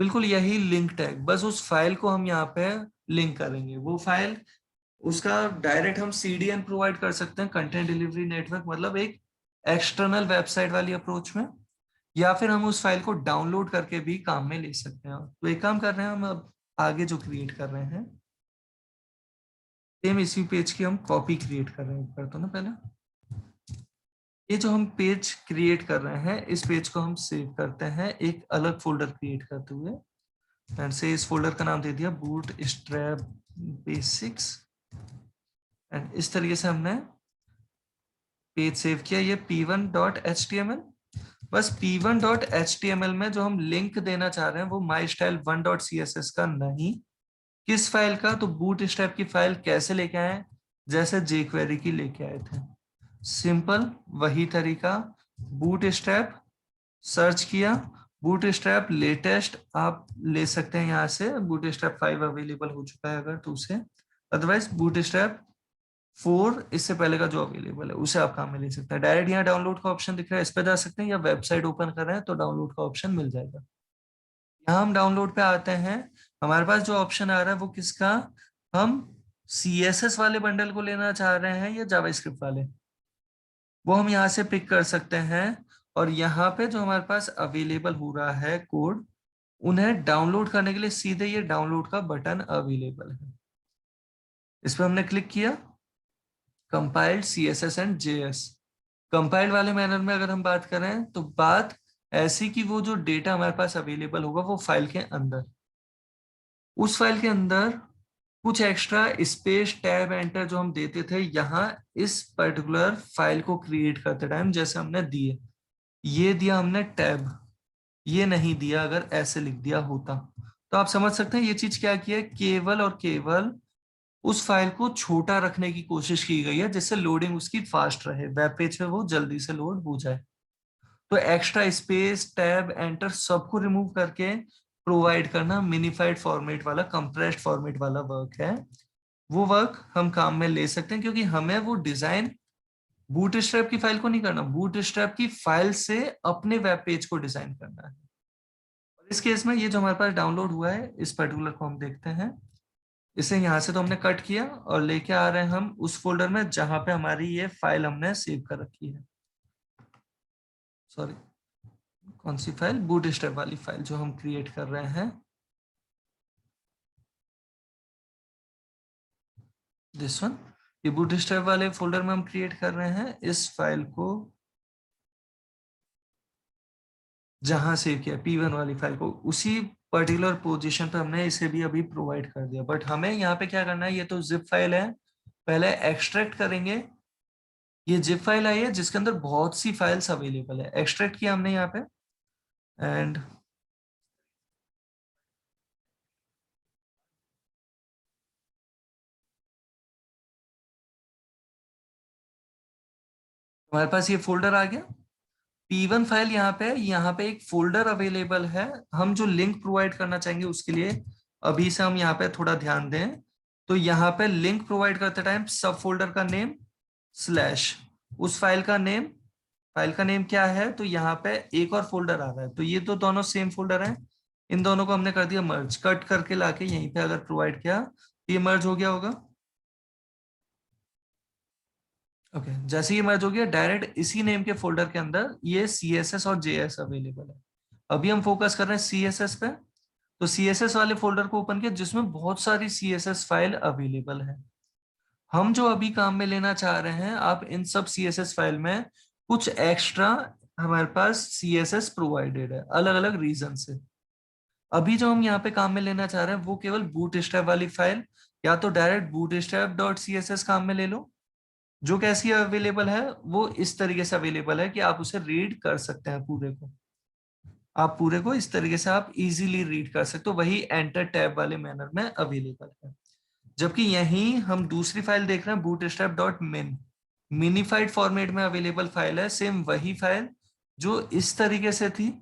बिल्कुल यही लिंक टैग, बस उस फाइल को हम यहाँ पे लिंक करेंगे। वो फाइल, उसका डायरेक्ट हम सीडीएन प्रोवाइड कर सकते हैं, कंटेंट डिलीवरी नेटवर्क, मतलब एक एक्सटर्नल वेबसाइट वाली अप्रोच में, या फिर हम उस फाइल को डाउनलोड करके भी काम में ले सकते हैं। तो एक काम कर रहे हैं हम, अब आगे जो क्रिएट कर रहे हैं सेम इसी पेज की हम कॉपी क्रिएट कर रहे हैं, कर दो ना पहले। ये जो हम पेज क्रिएट कर रहे हैं इस पेज को हम सेव करते हैं एक अलग फोल्डर क्रिएट करते हुए, एंड से इस फोल्डर का नाम दे दिया बूट स्ट्रैप बेसिक्स। एंड इस तरीके से हमने पेज सेव किया। ये p1.html, बस p1.html में जो हम लिंक देना चाह रहे हैं वो माई स्टाइल 1.css का नहीं। किस फाइल का, तो बूट स्ट्रैप की फाइल कैसे लेके आए, जैसे jQuery की लेके आए थे, सिंपल वही तरीका। बूट स्ट्रैप सर्च किया, बूट स्ट्रैप लेटेस्ट आप ले सकते हैं यहाँ से, बूट स्ट्रैप 5 अवेलेबल हो चुका है अगर तो उसे, अदरवाइज बूट स्ट्रैप 4 इससे पहले का जो अवेलेबल है उसे आप काम में ले सकते हैं। डायरेक्ट यहाँ डाउनलोड का ऑप्शन दिख रहा है, इस पर जा सकते हैं, या वेबसाइट ओपन कर रहे हैं तो डाउनलोड का ऑप्शन मिल जाएगा। यहाँ हम डाउनलोड पे आते हैं, हमारे पास जो ऑप्शन आ रहा है वो किसका, हम CSS वाले बंडल को लेना चाह रहे हैं या जावास्क्रिप्ट वाले, वो हम यहाँ से पिक कर सकते हैं। और यहाँ पे जो हमारे पास अवेलेबल हो रहा है कोड, उन्हें डाउनलोड करने के लिए सीधे ये डाउनलोड का बटन अवेलेबल है, इस पर हमने क्लिक किया। Compiled CSS and JS, compiled वाले मैनर में अगर हम बात करें तो बात ऐसी कि वो जो डेटा हमारे पास अवेलेबल होगा वो फाइल के अंदर, उस फाइल के अंदर कुछ एक्स्ट्रा स्पेस टैब एंटर जो हम देते थे यहाँ इस पर्टिकुलर फाइल को क्रिएट करते टाइम, जैसे हमने दिए, ये दिया हमने टैब, ये नहीं दिया अगर ऐसे लिख दिया होता, तो आप समझ सकते हैं ये चीज क्या की है, केवल और केवल उस फाइल को छोटा रखने की कोशिश की गई है जिससे लोडिंग उसकी फास्ट रहे, वेब पेज पे वो जल्दी से लोड हो जाए। तो एक्स्ट्रा स्पेस टैब एंटर सबको रिमूव करके प्रोवाइड करना मिनिफाइड फॉर्मेट वाला, कंप्रेस्ड फॉर्मेट वाला वर्क है। वो वर्क हम काम में ले सकते हैं क्योंकि हमें वो डिजाइन बूटस्ट्रैप की फाइल को नहीं करना, बूटस्ट्रैप की फाइल से अपने वेब पेज को डिजाइन करना है। और इस केस में ये जो हमारे पास डाउनलोड हुआ है इस पर्टिकुलर को हम देखते हैं, इसे यहाँ से तो हमने कट किया और लेके आ रहे हैं हम उस फोल्डर में जहां पे हमारी ये फाइल हमने सेव कर रखी है। सॉरी, कौन सी फाइल, बूटस्ट्रैप वाली फाइल जो हम क्रिएट कर रहे हैं, दिस वन। ये बूटस्ट्रैप वाले फोल्डर में हम क्रिएट कर रहे हैं इस फाइल को, जहां सेव किया P1 वाली फाइल को, उसी पर्टिकुलर पोजीशन पे हमने इसे भी अभी प्रोवाइड कर दिया। बट हमें यहाँ पे क्या करना है, ये तो जिप फाइल है, पहले एक्सट्रैक्ट करेंगे। ये जिप फाइल आई है जिसके अंदर बहुत सी फाइल्स अवेलेबल है, एक्सट्रैक्ट किया हमने यहाँ पे, एंड हमारे पास ये फोल्डर आ गया। P1 फाइल यहाँ पे एक फोल्डर अवेलेबल है। हम जो लिंक प्रोवाइड करना चाहेंगे उसके लिए अभी से हम यहाँ पे थोड़ा ध्यान दें। तो यहाँ पे लिंक प्रोवाइड करते टाइम सब फोल्डर का नेम स्लैश उस फाइल का नेम क्या है, तो यहाँ पे एक और फोल्डर आ रहा है, तो ये तो दोनों सेम फोल्डर हैं। इन दोनों को हमने कर दिया मर्ज, कट करके लाके यहीं पे अगर प्रोवाइड किया तो ये मर्ज हो गया होगा। ओके जैसे ही मर्ज हो गया, डायरेक्ट इसी नेम के फोल्डर के अंदर ये CSS और JS अवेलेबल है। अभी हम फोकस कर रहे हैं CSS पे। तो CSS वाले फोल्डर को ओपन किया जिसमें बहुत सारी CSS फाइल अवेलेबल है। हम जो अभी काम में लेना चाह रहे हैं, आप इन सब CSS फाइल में कुछ एक्स्ट्रा हमारे पास CSS प्रोवाइडेड है अलग अलग रीजन से। अभी जो हम यहाँ पे काम में लेना चाह रहे हैं वो केवल बूटस्ट्रैप वाली फाइल, या तो डायरेक्ट bootstrap.css काम में ले लो, जो कैसी अवेलेबल है वो इस तरीके से अवेलेबल है कि आप उसे रीड कर सकते हैं पूरे को। आप पूरे को इस तरीके से आप इजीली रीड कर सकते हो, वही एंटर टैब वाले मैनर में अवेलेबल है। जबकि यहीं हम दूसरी फाइल देख रहे हैं bootstrap.min, मिनिफाइड फॉर्मेट में अवेलेबल फाइल है। सेम वही फाइल जो इस तरीके से थी,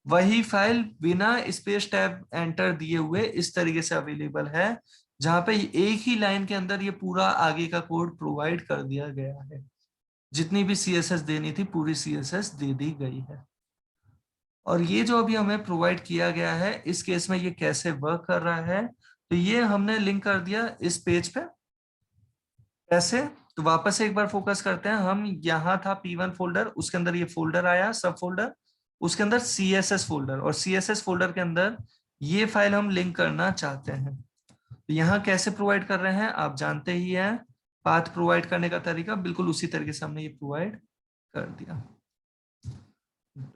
वही फाइल बिना स्पेस टैब एंटर दिए हुए इस तरीके से अवेलेबल है, जहां पे एक ही लाइन के अंदर ये पूरा आगे का कोड प्रोवाइड कर दिया गया है। जितनी भी CSS देनी थी पूरी CSS दे दी गई है। और ये जो अभी हमें प्रोवाइड किया गया है इस केस में ये कैसे वर्क कर रहा है, तो ये हमने लिंक कर दिया इस पेज पे। कैसे, तो वापस से एक बार फोकस करते हैं। हम यहाँ था P1 फोल्डर, उसके अंदर ये फोल्डर आया सब फोल्डर, उसके अंदर CSS फोल्डर, और CSS फोल्डर के अंदर ये फाइल हम लिंक करना चाहते हैं। तो यहाँ कैसे प्रोवाइड कर रहे हैं आप जानते ही हैं, पाथ प्रोवाइड करने का तरीका बिल्कुल उसी तरीके से हमने ये प्रोवाइड कर दिया।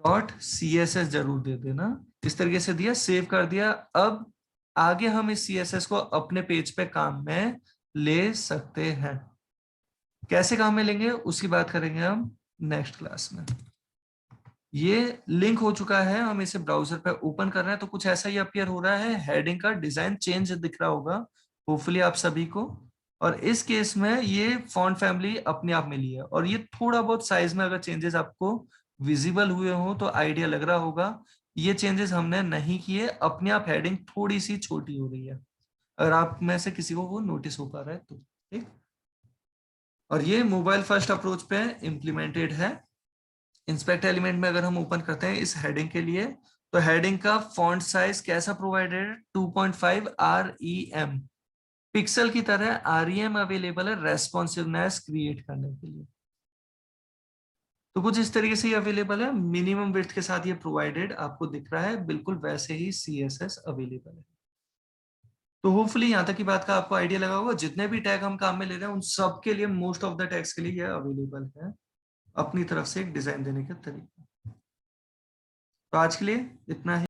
.css जरूर दे देना, इस तरीके से दिया, सेव कर दिया। अब आगे हम इस CSS को अपने पेज पे काम में ले सकते हैं। कैसे काम में लेंगे उसकी बात करेंगे हम नेक्स्ट क्लास में। ये लिंक हो चुका है, हम इसे ब्राउजर पे ओपन कर रहे हैं तो कुछ ऐसा ही अपीयर हो रहा है। हेडिंग का डिजाइन चेंज दिख रहा होगा होपफुली आप सभी को। और इस केस में ये फॉन्ट फैमिली अपने आप मिली है, और ये थोड़ा बहुत साइज में अगर चेंजेस आपको विजिबल हुए हो तो आइडिया लग रहा होगा ये चेंजेस हमने नहीं किए, अपने आप हेडिंग थोड़ी सी छोटी हो रही है, अगर आप में से किसी को वो नोटिस हो पा रहा है तो। ठीक, और ये मोबाइल फर्स्ट अप्रोच पे इम्प्लीमेंटेड है। इंस्पेक्ट एलिमेंट में अगर हम ओपन करते हैं इस हेडिंग के लिए, तो हेडिंग का फॉन्ट साइज कैसा प्रोवाइडेड है, 2.5 REM पिक्सल की तरह REM अवेलेबल है रेस्पॉन्सिवनेस क्रिएट करने के लिए। तो कुछ इस तरीके से ही अवेलेबल है, मिनिमम विड्थ के साथ ये प्रोवाइडेड आपको दिख रहा है, बिल्कुल वैसे ही CSS अवेलेबल है। तो होपफुली यहाँ तक की बात का आपको आइडिया लगा होगा। जितने भी टैग हम काम में ले रहे हैं उन सब के लिए, मोस्ट ऑफ द टैग्स के लिए ये अवेलेबल है अपनी तरफ से एक डिजाइन देने का तरीका। तो आज के लिए इतना ही।